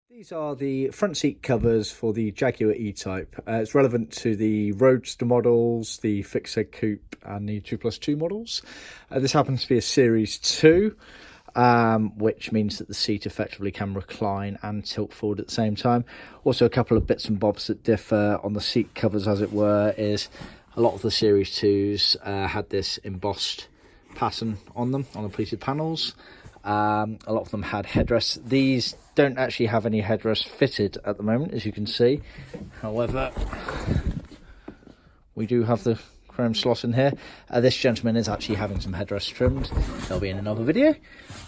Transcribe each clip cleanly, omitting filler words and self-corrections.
These are the front seat covers for the Jaguar E Type. It's relevant to the Roadster models, the Fixed Head Coupé and the 2+2 models. This happens to be a Series 2, which means that the seat effectively can recline and tilt forward at the same time. Also, a couple of bits and bobs that differ on the seat covers, as it were, is a lot of the Series 2s had this embossed pattern on them, on the pleated panels. A lot of them had headrests. These don't actually have any headrests fitted at the moment, as you can see. However, we do have the chrome slot in here. This gentleman is actually having some headrests trimmed. They'll be in another video.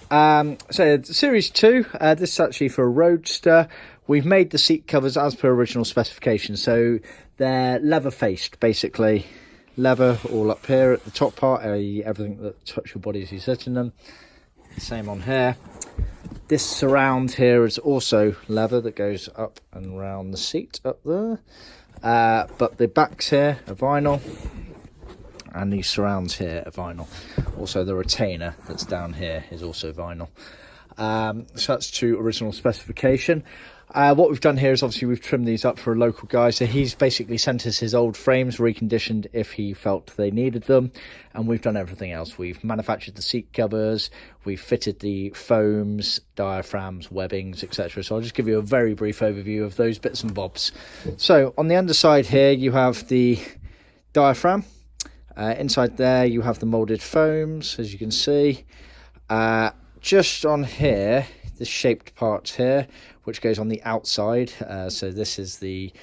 So Series 2, this is actually for a Roadster. We've made the seat covers as per original specifications, so they're leather faced, basically. Leather all up here at the top part, i.e. everything that touches your body as you sit in them. Same on here. This surround here is also leather that goes up and around the seat up there, but the backs here are vinyl and these surrounds here are vinyl. Also the retainer that's down here is also vinyl. So that's to original specification. What we've done here is obviously we've trimmed these up for a local guy, so he's basically sent us his old frames reconditioned if he felt they needed them, and we've done everything else. We've manufactured the seat covers, we've fitted the foams, diaphragms, webbings, etc. So I'll just give you a very brief overview of those bits and bobs. So on the underside here you have the diaphragm, inside there you have the moulded foams, as you can see. Just on here, the shaped part here, which goes on the outside, so this is the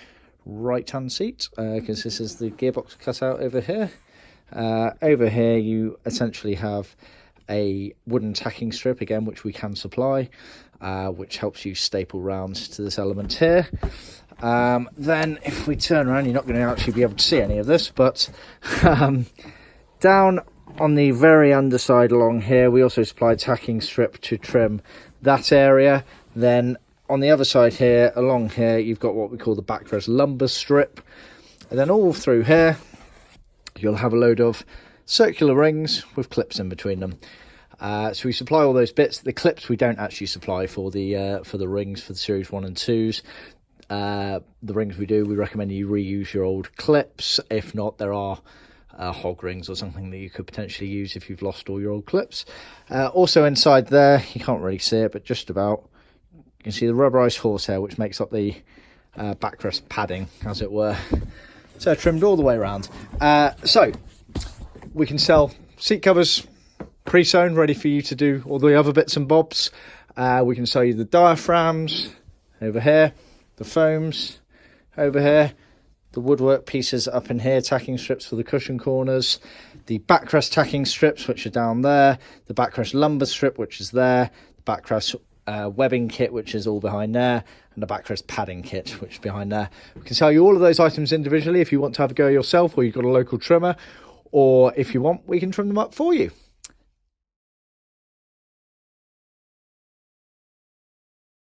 right hand seat, because this is the gearbox cut out over here. Over here you essentially have a wooden tacking strip, again, which we can supply, which helps you staple round to this element here. Then if we turn around, you're not going to actually be able to see any of this, but down on the very underside along here we also supply tacking strip to trim that area. Then on the other side here, along here, you've got what we call the backrest lumbar strip. And then all through here, you'll have a load of circular rings with clips in between them. So we supply all those bits. The clips we don't actually supply for the rings for the Series 1 and 2s. The rings we do, we recommend you reuse your old clips. If not, there are hog rings or something that you could potentially use if you've lost all your old clips. Also inside there, you can't really see it, but just about, you can see the rubberized horsehair, which makes up the backrest padding, as it were. So trimmed all the way around. So we can sell seat covers pre-sewn, ready for you to do all the other bits and bobs. We can sell you the diaphragms over here, the foams over here, the woodwork pieces up in here, tacking strips for the cushion corners, the backrest tacking strips, which are down there, the backrest lumbar strip, which is there, the backrest webbing kit, which is all behind there, and the backrest padding kit, which is behind there. We can sell you all of those items individually if you want to have a go yourself, or you've got a local trimmer, or if you want, we can trim them up for you.